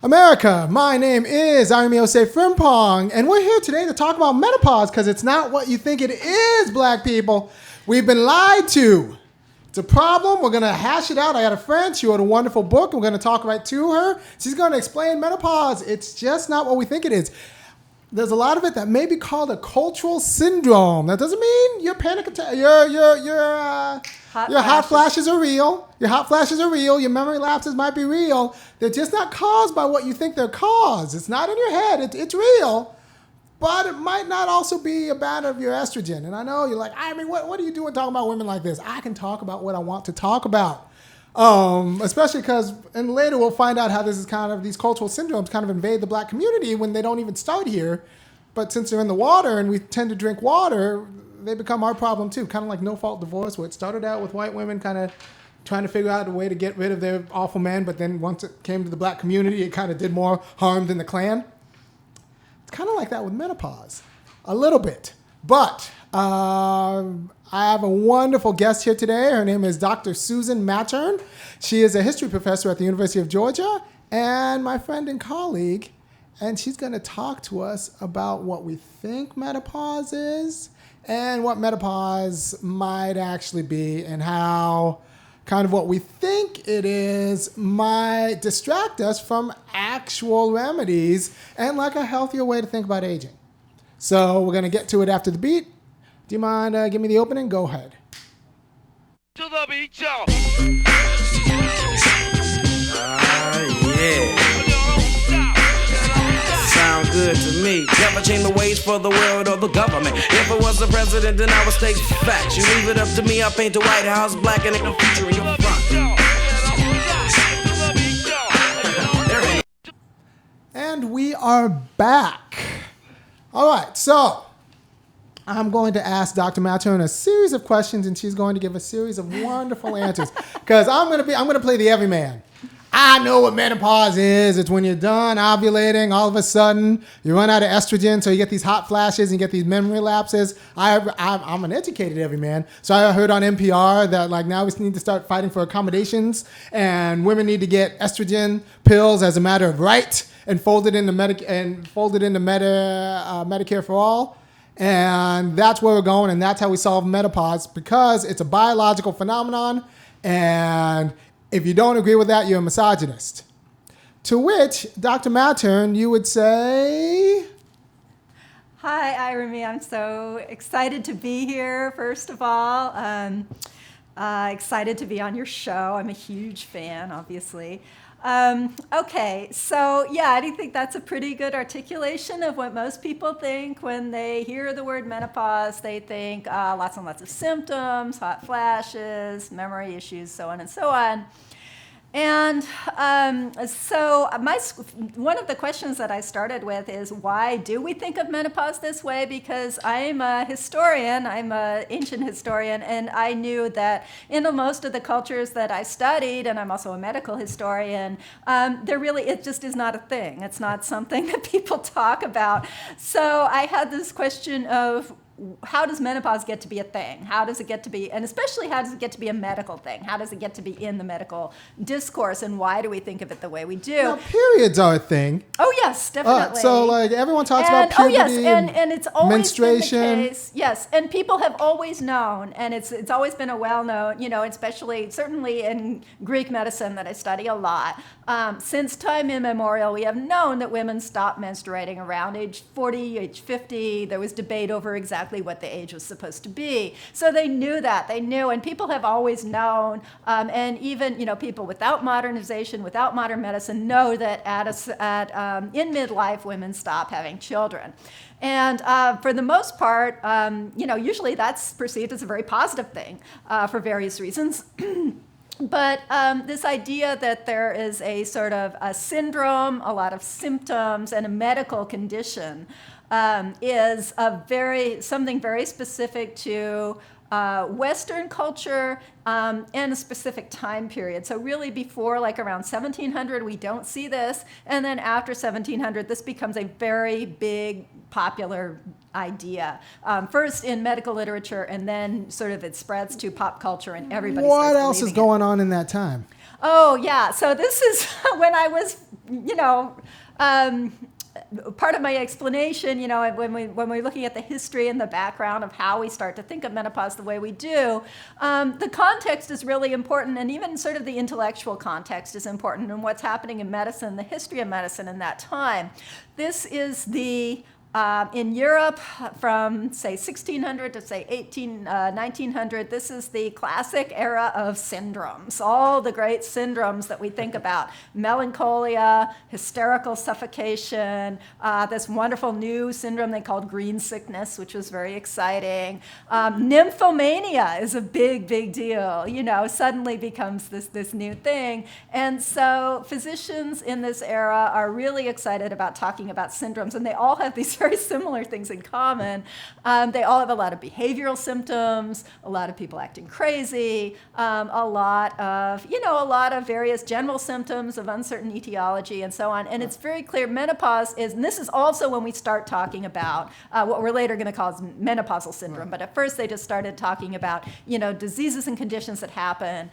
America, my name is Osei-Frimpong, and we're here today to talk about menopause because it's not what you think it is, black people. We've been lied to. It's a problem. We're going to hash it out. I got a friend. She wrote a wonderful book. We're going to talk right to her. She's going to explain menopause. It's just not what we think it is. There's a lot of it that may be called a cultural syndrome. That doesn't mean your panic attack, your hot flashes are real. Your hot flashes are real. Your memory lapses might be real. They're just not caused by what you think they're caused. It's not in your head. It's real. But it might not also be a matter of your estrogen. And I know you're like, what are you doing talking about women like this? I can talk about what I want to talk about. Especially because, and later we'll find out how this is kind of, these cultural syndromes kind of invade the black community when they don't even start here. But since they're in the water and we tend to drink water, they become our problem too. Kind of like no-fault divorce, where it started out with white women kind of trying to figure out a way to get rid of their awful men, but then once it came to the black community, it kind of did more harm than the Klan. It's kind of like that with menopause, a little bit. But I have a wonderful guest here today. Her name is Dr. Susan Mattern. She is a history professor at the University of Georgia and my friend and colleague. And she's going to talk to us about what we think menopause is and what menopause might actually be and how kind of what we think it is might distract us from actual remedies and like a healthier way to think about aging. So we're going to get to it after the beat. Do you mind give me the opening? Go ahead. To the beat, y'all. Yeah. Sound good to me. Never change the ways for the world or the government. If I was the president, then I would state facts. You leave it up to me, I'll paint the White House black and ain't no future in your front. And we are back. All right, so I'm going to ask Dr. Mattern a series of questions, and she's going to give a series of wonderful answers. Because I'm going to play the everyman. I know what menopause is. It's when you're done ovulating, all of a sudden you run out of estrogen, so you get these hot flashes and you get these memory lapses. I'm an educated everyman, so I heard on NPR that like now we need to start fighting for accommodations, and women need to get estrogen pills as a matter of right and folded into Medicare for all. And that's where we're going, and that's how we solve menopause, because it's a biological phenomenon, and if you don't agree with that, you're a misogynist. To which, Dr. Mattern, you would say... Hi, Irami. I'm so excited to be here, first of all. Excited to be on your show. I'm a huge fan, obviously. Okay, so yeah, I do think that's a pretty good articulation of what most people think when they hear the word menopause. They think lots and lots of symptoms, hot flashes, memory issues, so on and so on. And so one of the questions that I started with is, why do we think of menopause this way? Because I'm a historian, I'm an ancient historian, and I knew that in most of the cultures that I studied, and I'm also a medical historian, it just is not a thing. It's not something that people talk about. So I had this question of, how does menopause get to be a thing? How does it get to be, and especially how does it get to be a medical thing? How does it get to be in the medical discourse, and why do we think of it the way we do? Now, periods are a thing. Oh, yes, definitely. So, like, everyone talks about puberty and it's always menstruation. Been the case. Yes, and people have always known, and it's always been a well-known, especially, certainly in Greek medicine that I study a lot. Since time immemorial, we have known that women stop menstruating around age 40, age 50. There was debate over exactly what the age was supposed to be. So they knew that. They knew, and people have always known, and even people without modernization, without modern medicine, know that in midlife, women stop having children. And for the most part, usually that's perceived as a very positive thing for various reasons. But this idea that there is a sort of a syndrome, a lot of symptoms, and a medical condition is something very specific to Western culture and a specific time period. So really before around 1700, we don't see this. And then after 1700, this becomes a very big, popular idea. First in medical literature, and then sort of it spreads to pop culture, and everybody starts What else is going on in that time? Oh, yeah. So this is when I was part of my explanation, when we're looking at the history and the background of how we start to think of menopause the way we do, the context is really important, and even sort of the intellectual context is important, and what's happening in medicine, the history of medicine in that time. This is in Europe from, say, 1600 to, say, 1900, this is the classic era of syndromes, all the great syndromes that we think about. Melancholia, hysterical suffocation, this wonderful new syndrome they called green sickness, which was very exciting. Nymphomania is a big, big deal, suddenly becomes this new thing. And so physicians in this era are really excited about talking about syndromes, and they all have these very similar things in common. They all have a lot of behavioral symptoms, a lot of people acting crazy, a lot of various general symptoms of uncertain etiology and so on. And it's very clear menopause is, and this is also when we start talking about what we're later going to call menopausal syndrome. But at first they just started talking about, diseases and conditions that happen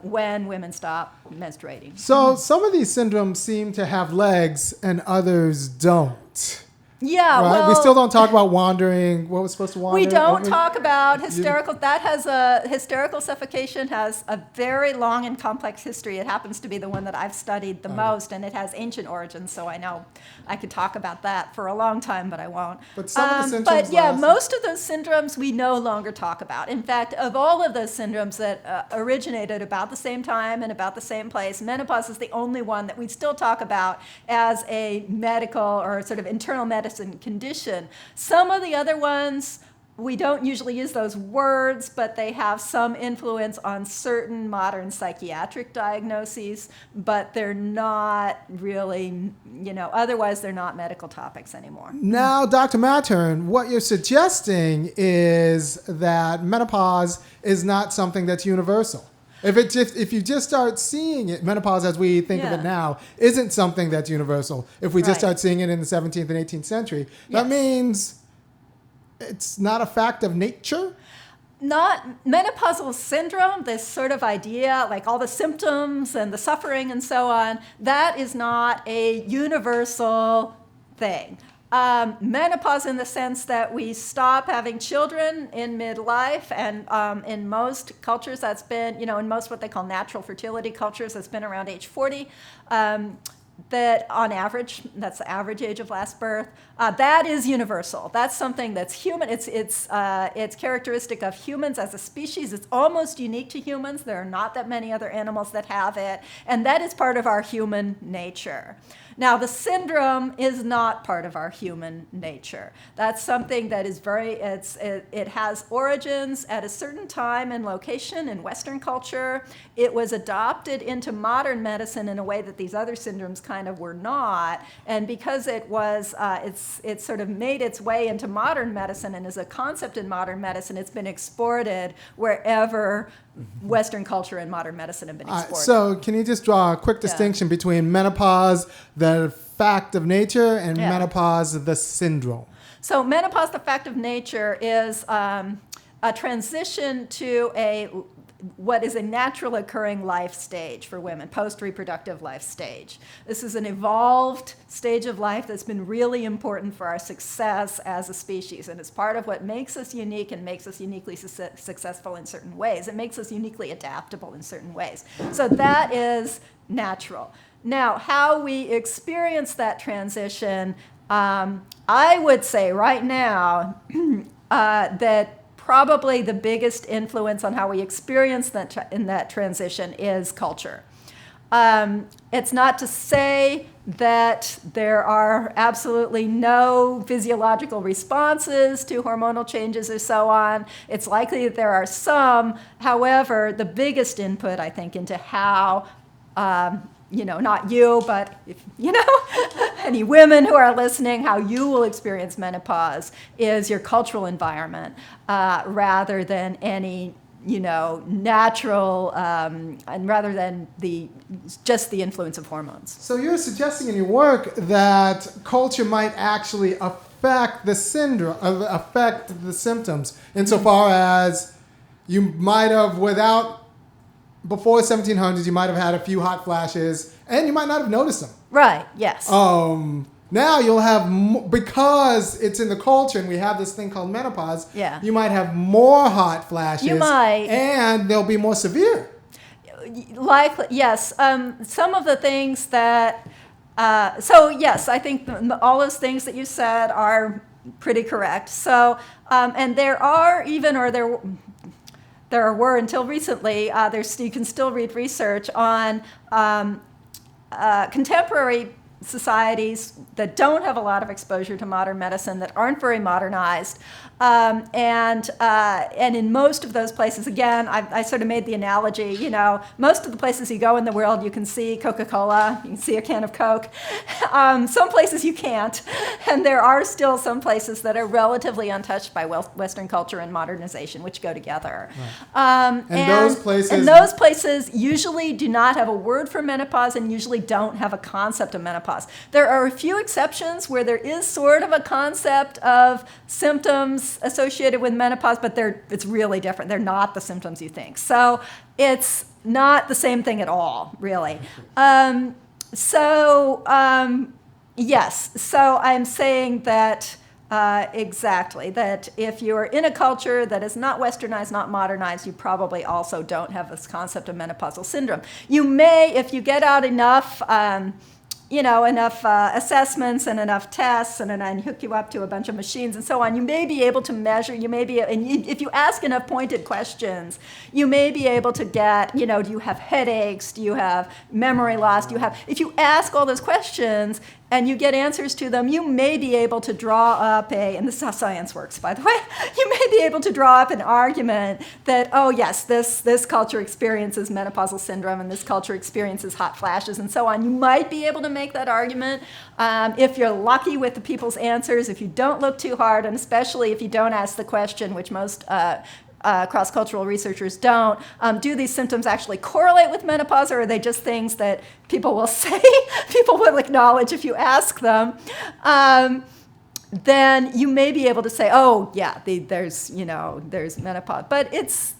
when women stop menstruating. So some of these syndromes seem to have legs and others don't. Yeah, right? well, we still don't talk about wandering. What was supposed to wander? We don't talk about hysterical. Hysterical suffocation has a very long and complex history. It happens to be the one that I've studied the most, and it has ancient origins. So I know I could talk about that for a long time, but I won't. But some of the syndromes. Most of those syndromes we no longer talk about. In fact, of all of those syndromes that originated about the same time and about the same place, menopause is the only one that we still talk about as a medical or sort of internal medicine condition. Some of the other ones, we don't usually use those words, but they have some influence on certain modern psychiatric diagnoses, but they're not really, otherwise they're not medical topics anymore. Now, Dr. Mattern, what you're suggesting is that menopause is not something that's universal. If you just start seeing it, menopause as we think of it now isn't something that's universal. If we just start seeing it in the 17th and 18th century, that means it's not a fact of nature? Not menopausal syndrome, this sort of idea, like all the symptoms and the suffering and so on, that is not a universal thing. Menopause in the sense that we stop having children in midlife, and in most cultures that's been, in most what they call natural fertility cultures, that's been around age 40. That on average, that's the average age of last birth. That is universal. That's something that's human. It's characteristic of humans as a species. It's almost unique to humans. There are not that many other animals that have it, and that is part of our human nature. Now, the syndrome is not part of our human nature. That's something that is it has origins at a certain time and location in Western culture. It was adopted into modern medicine in a way that these other syndromes kind of were not. And because it was, it's sort of made its way into modern medicine and is a concept in modern medicine, it's been exported wherever Western culture and modern medicine have been exported. So can you just draw a quick distinction between menopause, the fact of nature, and menopause, the syndrome? So menopause, the fact of nature, is a transition to what is a natural occurring life stage for women, post-reproductive life stage. This is an evolved stage of life that's been really important for our success as a species, and it's part of what makes us unique and makes us uniquely successful in certain ways. It makes us uniquely adaptable in certain ways. So that is natural. Now, how we experience that transition, I would say right now that probably the biggest influence on how we experience that in that transition is culture. It's not to say that there are absolutely no physiological responses to hormonal changes or so on. It's likely that there are some. However, the biggest input, I think, into how not you, but if, any women who are listening, how you will experience menopause is your cultural environment, rather than any, natural, and rather than just the influence of hormones. So you're suggesting in your work that culture might actually affect the syndrome, affect the symptoms, insofar as you might have, without before 1700s, you might have had a few hot flashes, and you might not have noticed them. Right, yes. Now you'll have, because it's in the culture and we have this thing called menopause, Yeah. you might have more hot flashes. You might. And they'll be more severe. Likely, yes. Some of the things that, so yes, I think all those things that you said are pretty correct. So, and there are even, or there were until recently, you can still read research on contemporary societies that don't have a lot of exposure to modern medicine, that aren't very modernized. And in most of those places, again, I sort of made the analogy, most of the places you go in the world, you can see Coca-Cola, you can see a can of Coke. Some places you can't. And there are still some places that are relatively untouched by Western culture and modernization, which go together. Right. And those places usually do not have a word for menopause and usually don't have a concept of menopause. There are a few exceptions where there is sort of a concept of symptoms associated with menopause, but it's really different. They're not the symptoms you think. So it's not the same thing at all, really. Yes, so I'm saying that exactly, that if you're in a culture that is not westernized, not modernized, you probably also don't have this concept of menopausal syndrome. You may, if you get out enough assessments and enough tests and hook you up to a bunch of machines and so on, you may be able to measure, if you ask enough pointed questions, you may be able to get, do you have headaches? Do you have memory loss? If you ask all those questions and you get answers to them, you may be able to draw up and this is how science works, by the way, you may be able to draw up an argument that, oh yes, this culture experiences menopausal syndrome and this culture experiences hot flashes and so on. You might be able to make that argument if you're lucky with the people's answers, if you don't look too hard, and especially if you don't ask the question, which most cross-cultural researchers don't, do these symptoms actually correlate with menopause, or are they just things that people will say, people will acknowledge if you ask them? Then you may be able to say, oh yeah, there's menopause, but it's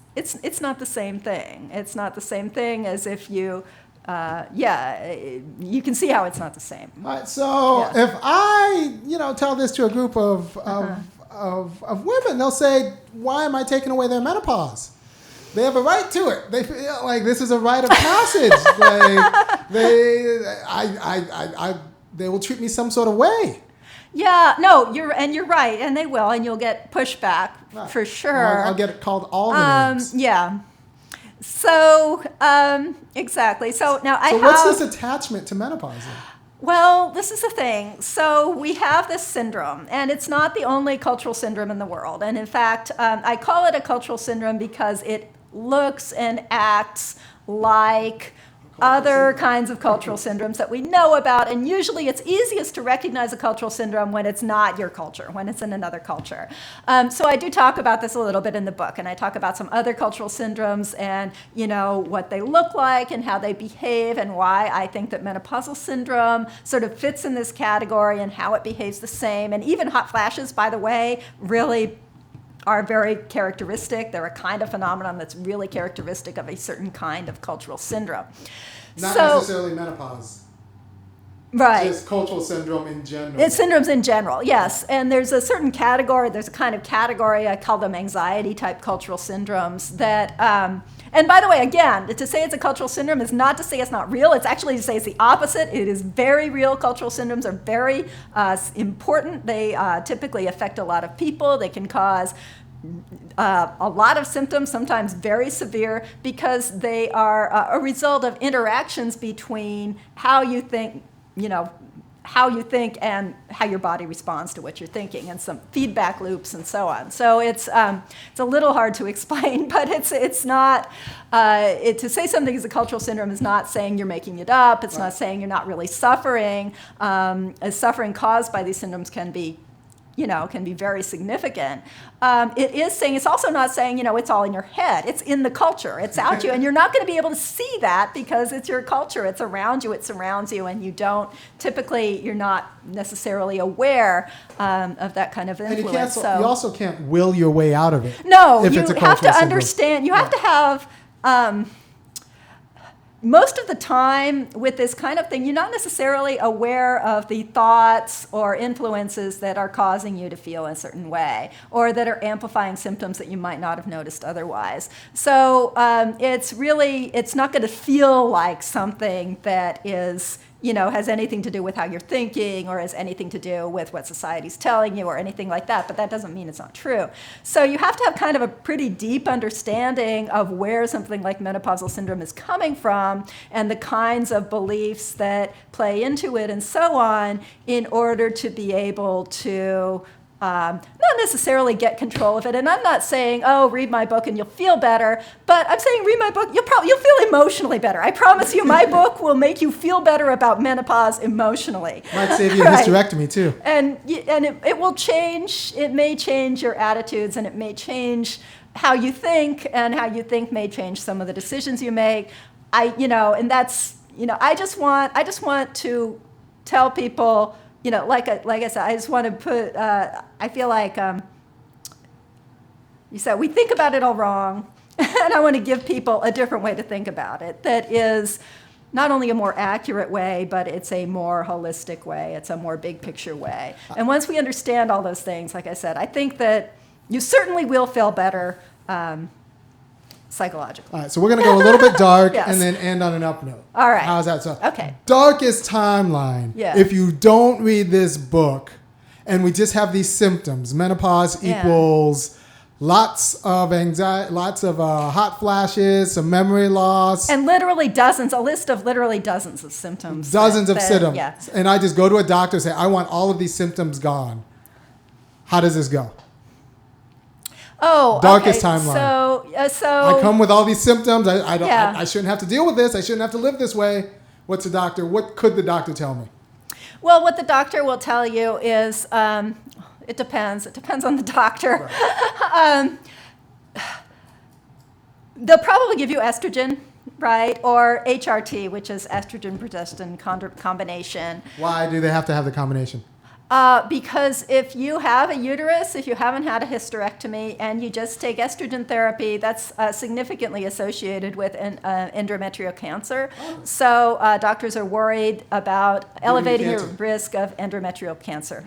not the same thing. It's not the same thing as if you. You can see how it's not the same. All right, so if I, tell this to a group of women, they'll say, why am I taking away their menopause? They have a right to it. They feel like this is a rite of passage. They will treat me some sort of way. Yeah, no, you're right, and they will, and you'll get pushback for sure. I'll get called all the names. Yeah. So, exactly. So now what's this attachment to menopause? Well, this is the thing. So we have this syndrome, and it's not the only cultural syndrome in the world. And in fact, I call it a cultural syndrome because it looks and acts like other kinds of cultural syndromes that we know about, and usually it's easiest to recognize a cultural syndrome when it's not your culture, when it's in another culture. So I do talk about this a little bit in the book, and I talk about some other cultural syndromes and what they look like and how they behave and why I think that menopausal syndrome sort of fits in this category and how it behaves the same. And even hot flashes, by the way, really are very characteristic. They're a kind of phenomenon that's really characteristic of a certain kind of cultural syndrome. Not necessarily menopause. Right. Just cultural syndrome in general. It's syndromes in general, yes. And there's a certain category, there's a kind of category, I call them anxiety-type cultural syndromes that, and by the way, again, to say it's a cultural syndrome is not to say it's not real. It's actually to say it's the opposite. It is very real. Cultural syndromes are very important. They typically affect a lot of people. They can cause a lot of symptoms, sometimes very severe, because they are a result of interactions between how you think and how your body responds to what you're thinking, and some feedback loops and so on. So it's a little hard to explain, but it's not, to say something is a cultural syndrome is not saying you're making it up. It's not saying you're not really suffering. Suffering caused by these syndromes can be very significant. It is saying, it's also not saying, it's all in your head. It's in the culture. It's out you. And you're not going to be able to see that because it's your culture. It's around you. It surrounds you. And you're not necessarily aware of that kind of influence. And you also can't will your way out of it. No, you have to understand. You have to have... most of the time with this kind of thing, you're not necessarily aware of the thoughts or influences that are causing you to feel a certain way or that are amplifying symptoms that you might not have noticed otherwise. So it's not going to feel like something that is, has anything to do with how you're thinking or has anything to do with what society's telling you or anything like that, but that doesn't mean it's not true. So you have to have kind of a pretty deep understanding of where something like menopausal syndrome is coming from and the kinds of beliefs that play into it and so on in order to be able to not necessarily get control of it. And I'm not saying, oh, read my book and you'll feel better, but I'm saying read my book, you'll feel emotionally better. I promise you, my book will make you feel better about menopause emotionally. Might save you a hysterectomy too. And it will change, it may change your attitudes and it may change how you think, and how you think may change some of the decisions you make. And that's, I just want to tell people, like I said, I just want to put, I feel like you said we think about it all wrong, and I want to give people a different way to think about it that is not only a more accurate way, but it's a more holistic way. It's a more big picture way. And once we understand all those things, like I said, I think that you certainly will feel better psychologically. All right, so we're going to go a little bit dark Yes. and then end on an up note. All right. How's that? So, Okay. Darkest timeline. Yeah. If you don't read this book and we just have these symptoms, menopause Yeah. equals lots of anxiety, lots of hot flashes, some memory loss. And literally dozens, a list of literally dozens of symptoms. Dozens of symptoms. Yeah. And I just go to a doctor and say, I want all of these symptoms gone. How does this go? Oh, Darkest okay. timeline. So I come with all these symptoms. I don't. Yeah. I shouldn't have to deal with this. I shouldn't have to live this way. What's the doctor? What could the doctor tell me? well, what the doctor will tell you is it depends. It depends on the doctor. Right. They'll probably give you estrogen, right, or HRT, which is estrogen progestin combination. Why do they have to have the combination? Because if you have a uterus, if you haven't had a hysterectomy, and you just take estrogen therapy, that's significantly associated with endometrial cancer. So doctors are worried about elevating your risk of endometrial cancer,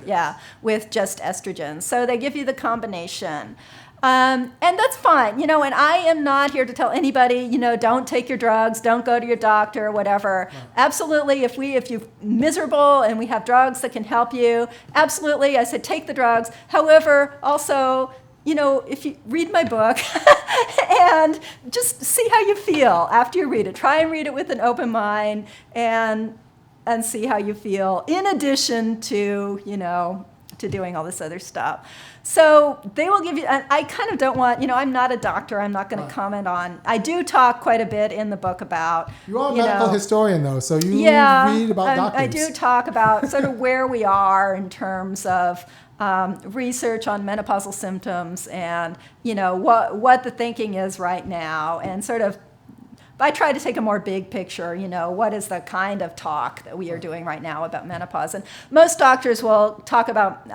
with just estrogen. So they give you the combination. And that's fine, and I am not here to tell anybody, don't take your drugs, don't go to your doctor, or whatever. No. Absolutely, if you're miserable and we have drugs that can help you, absolutely, I said take the drugs. However, also, if you read my book and just see how you feel after you read it. Try and read it with an open mind and see how you feel, in addition to, to doing all this other stuff. So they will give you, and I kind of don't want, I'm not a doctor, I'm not going to comment on, I do talk quite a bit in the book about, you are a medical historian though, so you read about doctors. I do talk about sort of where we are in terms of research on menopausal symptoms and, what the thinking is right now, and sort of I try to take a more big picture, what is the kind of talk that we are doing right now about menopause. And most doctors will talk about,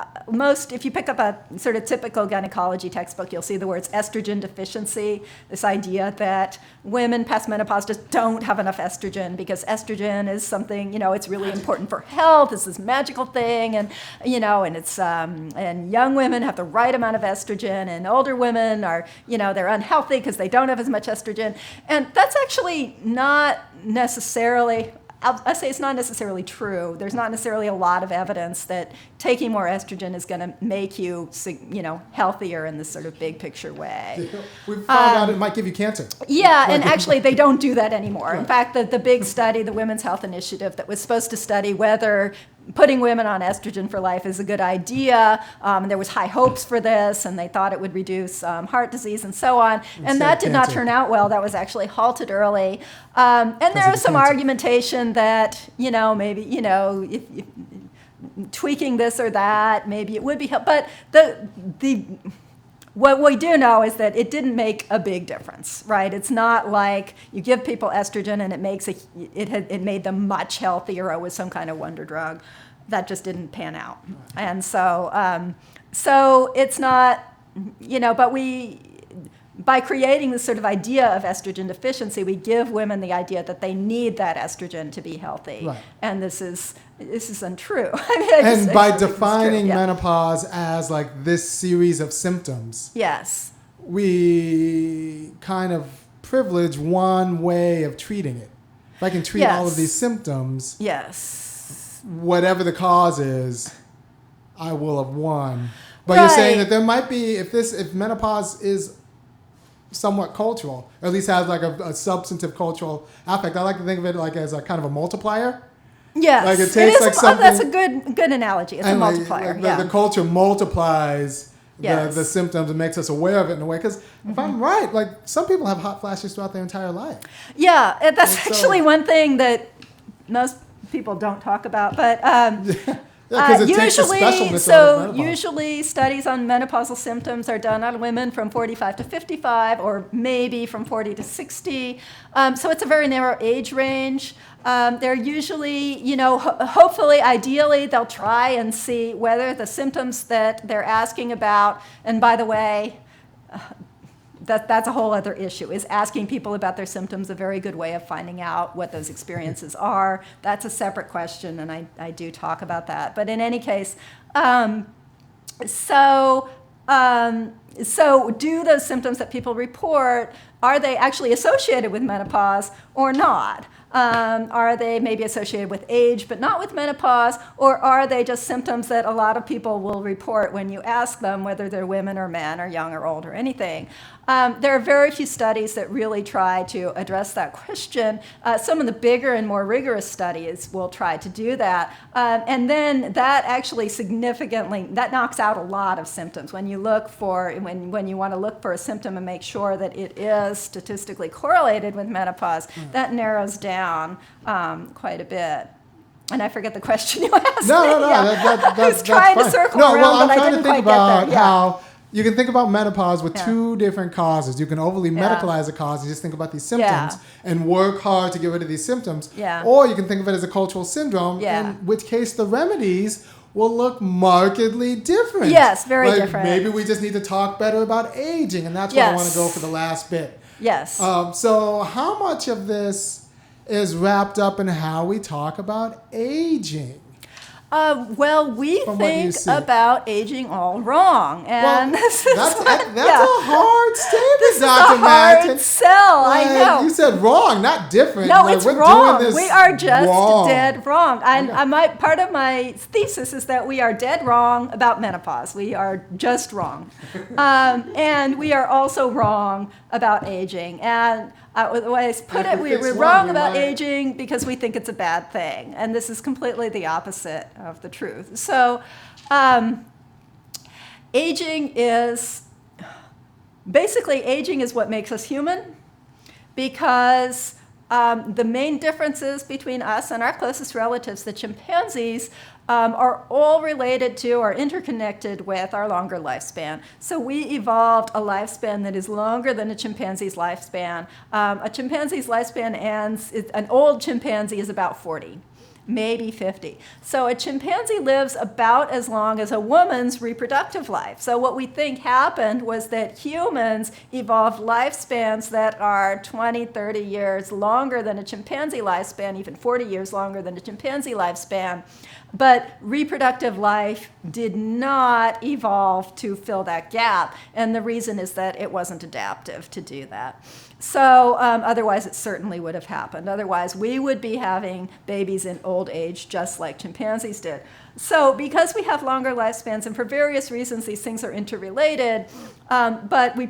if you pick up a sort of typical gynecology textbook, you'll see the words estrogen deficiency, this idea that women past menopause just don't have enough estrogen because estrogen is something, it's really important for health, it's this magical thing, and, and it's, and young women have the right amount of estrogen, and older women are, they're unhealthy because they don't have as much estrogen. And that's actually not necessarily, I say it's not necessarily true. There's not necessarily a lot of evidence that taking more estrogen is going to make you, healthier in this sort of big picture way. We found out it might give you cancer. Yeah, and actually they don't do that anymore. Right. In fact, the big study, the Women's Health Initiative, that was supposed to study whether putting women on estrogen for life is a good idea. There was high hopes for this, and they thought it would reduce heart disease and so on. And that did not turn out well. That was actually halted early. And there was some argumentation that, maybe, if tweaking this or that, maybe it would be helpful. But what we do know is that it didn't make a big difference, right? It's not like you give people estrogen and it made them much healthier or was some kind of wonder drug. That just didn't pan out. And so it's not, but by creating this sort of idea of estrogen deficiency, we give women the idea that they need that estrogen to be healthy. Right. And this is untrue. I mean, and by defining menopause as like this series of symptoms, yes, we kind of privilege one way of treating it. If I can treat all of these symptoms, yes, whatever the cause is, I will have won. But you're saying that there might be, if menopause is somewhat cultural, or at least has like a substantive cultural aspect, I like to think of it like as a kind of a multiplier. Yes, like it takes like something. That's a good analogy. It's a multiplier. Like the culture multiplies Yes. the symptoms and makes us aware of it in a way. Because if I'm right, like some people have hot flashes throughout their entire life. Yeah, and that's And actually one thing that most people don't talk about. But because it takes the specialness of menopause. Usually studies on menopausal symptoms are done on women from 45 to 55, or maybe from 40 to 60. So it's a very narrow age range. They're usually, hopefully, ideally, they'll try and see whether the symptoms that they're asking about, and by the way, that's a whole other issue. Is asking people about their symptoms a very good way of finding out what those experiences are? That's a separate question, and I do talk about that. But in any case, so do those symptoms that people report, are they actually associated with menopause or not? Are they maybe associated with age but not with menopause, or are they just symptoms that a lot of people will report when you ask them whether they're women or men or young or old or anything? There are very few studies that really try to address that question. Some of the bigger and more rigorous studies will try to do that. And then that actually that knocks out a lot of symptoms. When you look for, when you want to look for a symptom and make sure that it is statistically correlated with menopause, that narrows down quite a bit. And I forget the question you asked. No. I was trying to circle around, but I didn't quite get there. How you can think about menopause with two different causes. You can overly medicalize a cause and just think about these symptoms and work hard to get rid of these symptoms. Yeah. Or you can think of it as a cultural syndrome, in which case the remedies will look markedly different. Yes, very different. Maybe we just need to talk better about aging, and that's where I want to go for the last bit. Yes. So how much of this is wrapped up in how we talk about aging? Well, we think about aging all wrong, and that's a hard statement, Dr. Mattern. Hard sell. I know. You said wrong, not different. No, it's we're wrong. Doing this we are just wrong. dead wrong. And part of my thesis is that we are dead wrong about menopause. We are just wrong, and we are also wrong about aging. And the way I put it, we're wrong about aging because we think it's a bad thing. And this is completely the opposite of the truth. So aging is what makes us human, because the main differences between us and our closest relatives, the chimpanzees, are all related to or interconnected with our longer lifespan. So we evolved a lifespan that is longer than a chimpanzee's lifespan. A chimpanzee's lifespan an old chimpanzee is about 40. Maybe 50. So a chimpanzee lives about as long as a woman's reproductive life. So what we think happened was that humans evolved lifespans that are 20, 30 years longer than a chimpanzee lifespan, even 40 years longer than a chimpanzee lifespan. But reproductive life did not evolve to fill that gap. And the reason is that it wasn't adaptive to do that. So otherwise, it certainly would have happened. Otherwise, we would be having babies in old age just like chimpanzees did. So because we have longer lifespans, and for various reasons, these things are interrelated, but we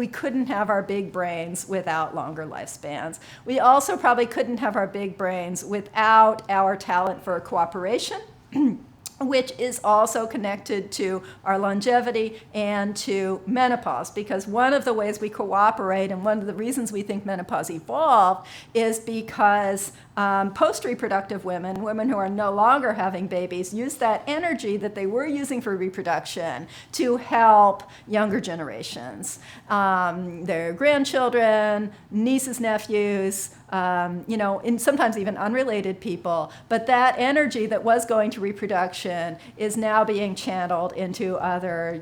couldn't have our big brains without longer lifespans. We also probably couldn't have our big brains without our talent for cooperation, which is also connected to our longevity and to menopause, because one of the ways we cooperate and one of the reasons we think menopause evolved is because Post-reproductive women who are no longer having babies, use that energy that they were using for reproduction to help younger generations, their grandchildren, nieces, nephews, and sometimes even unrelated people. But that energy that was going to reproduction is now being channeled into other,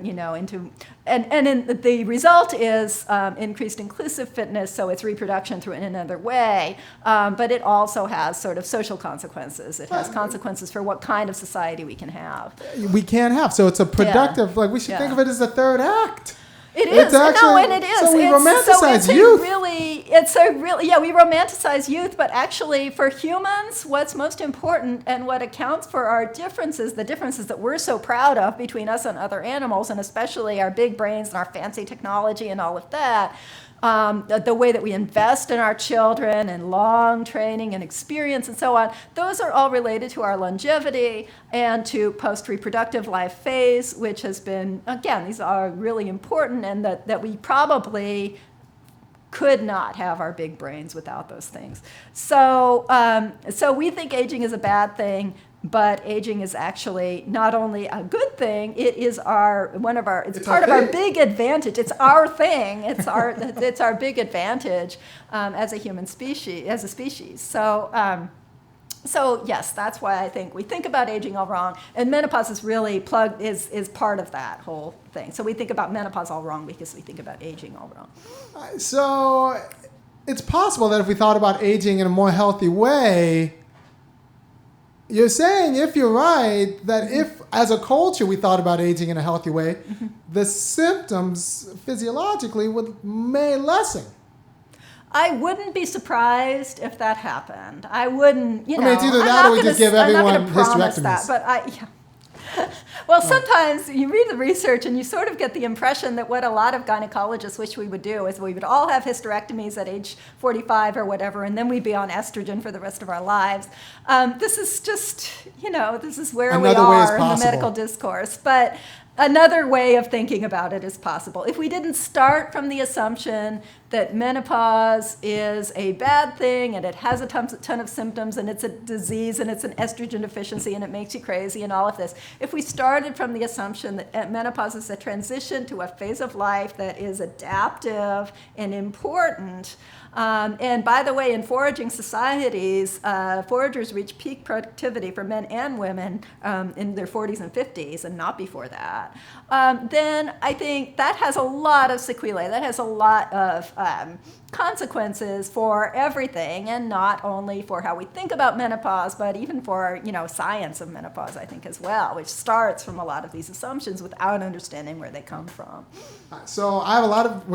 and the result is increased inclusive fitness, so it's reproduction through in another way, but it also has sort of social consequences. It has consequences for what kind of society we can have. We can have. So it's a productive, we should think of it as the third act. It is. And it is. So we romanticize youth. We romanticize youth, but actually for humans, what's most important and what accounts for our differences, the differences that we're so proud of between us and other animals, and especially our big brains and our fancy technology and all of that, the way that we invest in our children and long training and experience and so on, those are all related to our longevity and to post-reproductive life phase, which has been, again, these are really important, and that we probably could not have our big brains without those things. So we think aging is a bad thing, but aging is actually not only a good thing, it is it's part of our big advantage. It's our thing. It's our big advantage as a human species, as a species. So yes, that's why I think we think about aging all wrong, and menopause is really is part of that whole thing. So we think about menopause all wrong because we think about aging all wrong. So it's possible that if we thought about aging in a more healthy way, you're saying, if you're right, that if as a culture we thought about aging in a healthy way, the symptoms physiologically may lessen. I wouldn't be surprised if that happened. I wouldn't, it's either that or we just give everyone hysterectomies. Well, sometimes you read the research and you sort of get the impression that what a lot of gynecologists wish we would do is we would all have hysterectomies at age 45 or whatever, and then we'd be on estrogen for the rest of our lives. This is just, this is where we are in the medical discourse. But another way of thinking about it is possible. If we didn't start from the assumption that menopause is a bad thing and it has a ton of symptoms and it's a disease and it's an estrogen deficiency and it makes you crazy and all of this, if we started from the assumption that menopause is a transition to a phase of life that is adaptive and important, and by the way, in foraging societies, foragers reach peak productivity for men and women in their 40s and 50s and not before that, then I think that has a lot of sequelae. That has a lot of consequences for everything, and not only for how we think about menopause, but even for science of menopause, I think, as well, which starts from a lot of these assumptions without understanding where they come from. So I have a lot of,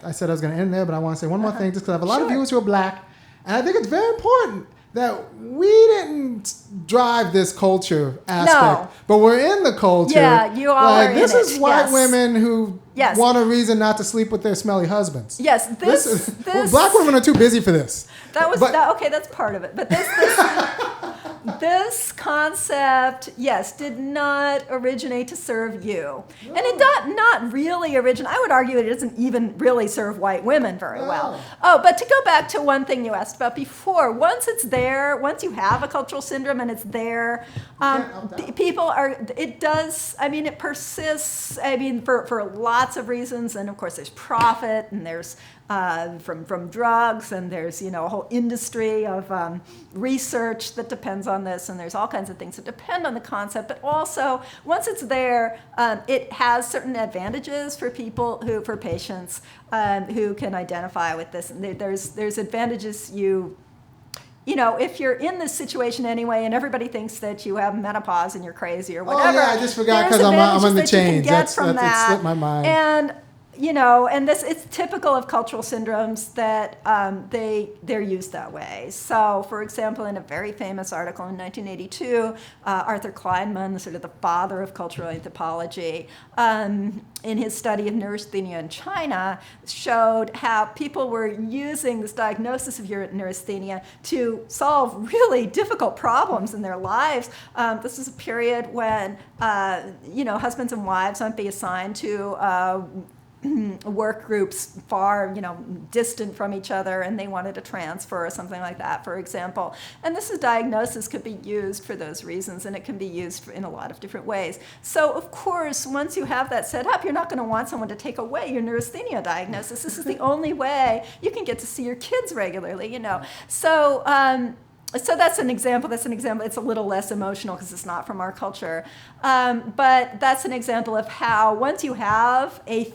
I said I was going to end there, but I want to say one more thing, just because I have a lot of viewers who are black, and I think it's very important that we didn't drive this culture aspect, but we're in the culture. Yeah, you all are this in is it. white women who want a reason not to sleep with their smelly husbands. Yes, well, black women are too busy for this. Okay, that's part of it. But this concept, did not originate to serve you. No. And it not really originate. I would argue it doesn't even really serve white women very well. Oh, but to go back to one thing you asked about before, once it's there, once you have a cultural syndrome and it's there, it persists, for lots of reasons. And of course there's profit, and there's from drugs, and there's a whole industry of research that depends on this, and there's all kinds of things that depend on the concept. But also, once it's there, it has certain advantages for patients who can identify with this. And there's advantages if you're in this situation anyway, and everybody thinks that you have menopause and you're crazy or whatever. Oh yeah, I just forgot because I'm on the change. It slipped my mind. And and it's typical of cultural syndromes that they're used that way. So, for example, in a very famous article in 1982, Arthur Kleinman, sort of the father of cultural anthropology, in his study of neurasthenia in China, showed how people were using this diagnosis of neurasthenia to solve really difficult problems in their lives. This is a period when husbands and wives might be assigned to work groups far, distant from each other, and they wanted to transfer or something like that, for example. And this diagnosis could be used for those reasons, and it can be used in a lot of different ways. So, of course, once you have that set up, you're not going to want someone to take away your neurasthenia diagnosis. This is the only way you can get to see your kids regularly, So, so that's an example. It's a little less emotional because it's not from our culture. But that's an example of how once you have a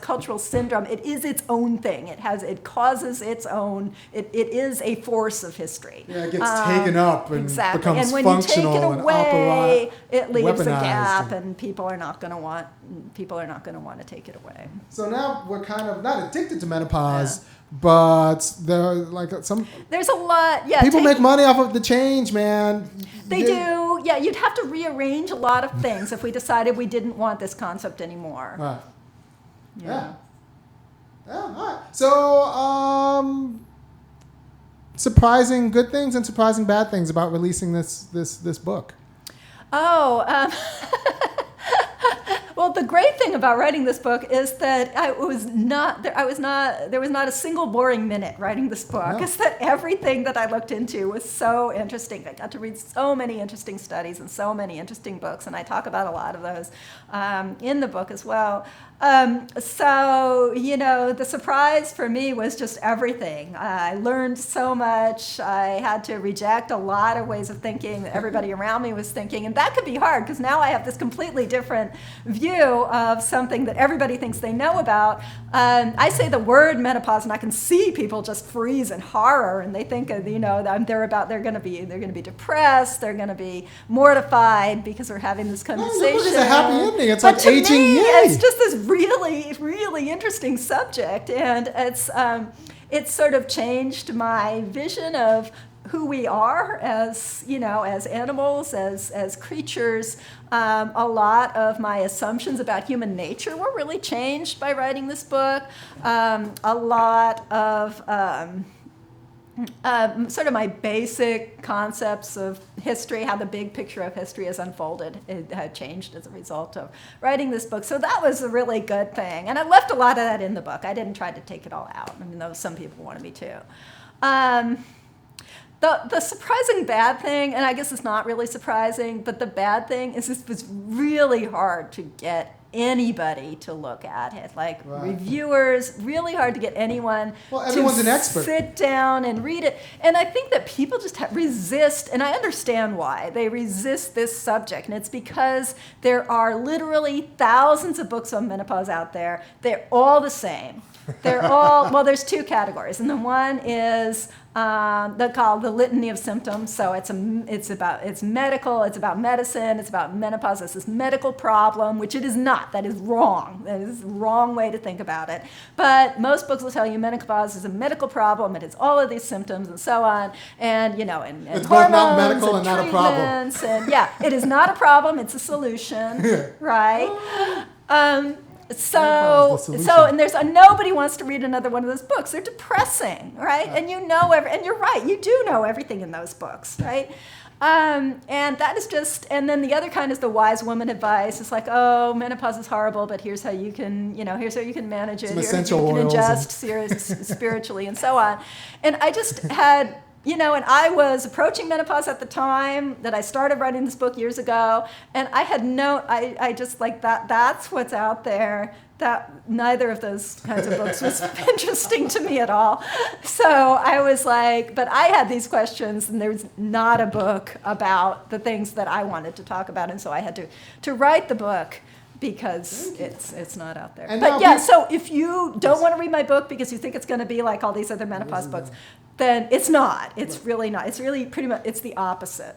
cultural syndrome, it is its own thing. It causes its own, it is a force of history. Yeah, it gets taken up and exactly. becomes And when functional you take it away, it leaves a weaponized gap, and people are not going to want to take it away. So now we're kind of not addicted to menopause, but there's a lot. Yeah, people make money off of the change, man. They do. Yeah, you'd have to rearrange a lot of things if we decided we didn't want this concept anymore. Right. Yeah. All right. So, surprising good things and surprising bad things about releasing this book. Oh. Well, the great thing about writing this book is that there was not a single boring minute writing this book. It's that everything that I looked into was so interesting. I got to read so many interesting studies and so many interesting books, and I talk about a lot of those in the book as well. So, the surprise for me was just everything. I learned so much. I had to reject a lot of ways of thinking that everybody around me was thinking. And that could be hard because now I have this completely different view of something that everybody thinks they know about. I say the word menopause and I can see people just freeze in horror, and they think, they're going to be depressed. They're going to be mortified because we're having this conversation. It's a happy ending. It's like aging. It's just this really, really interesting subject, and it's sort of changed my vision of who we are as animals, as creatures. A lot of my assumptions about human nature were really changed by writing this book. A lot of sort of my basic concepts of history, how the big picture of history has unfolded, it had changed as a result of writing this book. So that was a really good thing. And I left a lot of that in the book. I didn't try to take it all out, even though some people wanted me to. The surprising bad thing, and I guess it's not really surprising, but the bad thing is it was really hard to get anybody to look at it. Reviewers, really hard to get anyone everyone's an expert. Sit down and read it. And I think that people just resist, and I understand why. They resist this subject, and it's because there are literally thousands of books on menopause out there. They're all the same. They're all, there's two categories, and the one is they're called the litany of symptoms. So it's medical, it's about medicine, it's about menopause. It's this medical problem, which it is not. That is wrong. That is the wrong way to think about it. But most books will tell you menopause is a medical problem. It has all of these symptoms and so on. And and it's both not medical and not a problem. And it is not a problem. It's a solution, right? And there's nobody wants to read another one of those books. They're depressing, right? And and you're right. You do know everything in those books, right? And that is just. And then the other kind is the wise woman advice. It's like, oh, menopause is horrible, but here's how you can, here's how you can manage it. Here's how you can adjust spiritually and so on. And I just had. And I was approaching menopause at the time that I started writing this book years ago, and I had I just like that's what's out there. That neither of those kinds of books was interesting to me at all. So I was like, but I had these questions, and there's not a book about the things that I wanted to talk about, and so I had to write the book. Because it's not out there. So if you don't want to read my book because you think it's going to be like all these other menopause books, then it's not. It's really not. It's really pretty much, it's the opposite.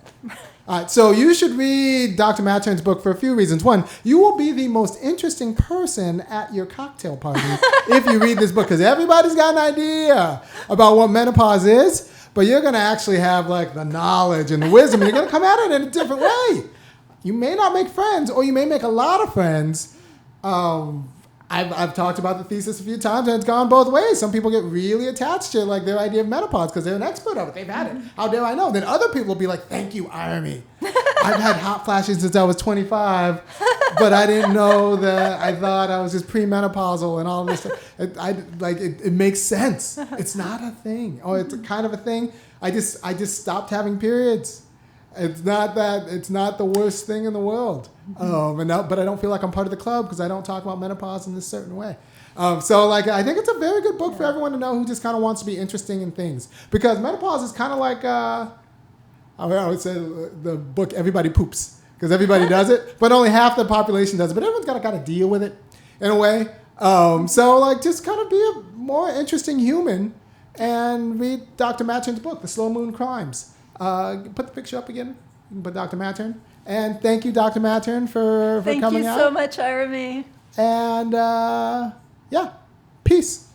All right, so you should read Dr. Mattern's book for a few reasons. One, you will be the most interesting person at your cocktail party if you read this book, because everybody's got an idea about what menopause is, but you're going to actually have the knowledge and the wisdom, and you're going to come at it in a different way. You may not make friends, or you may make a lot of friends. I've talked about the thesis a few times, and it's gone both ways. Some people get really attached to their idea of menopause because they're an expert of it. They've had it. How dare I know? Then other people will be like, "Thank you, irony. I've had hot flashes since I was 25, but I didn't know that. I thought I was just premenopausal and all this stuff. It makes sense. It's not a thing. Oh, it's a kind of a thing. I just stopped having periods. It's not the worst thing in the world. But I don't feel like I'm part of the club because I don't talk about menopause in this certain way. I think it's a very good book for everyone to know who just kind of wants to be interesting in things. Because menopause is kind of like, I would say the book Everybody Poops. Because everybody does it, but only half the population does it. But everyone's got to kind of deal with it in a way. Just kind of be a more interesting human and read Dr. Mattern's book, The Slow Moon Crimes. Put the picture up again. You can put Dr. Mattern. And thank you, Dr. Mattern, for coming out. Thank you so much, Iremy. And, peace.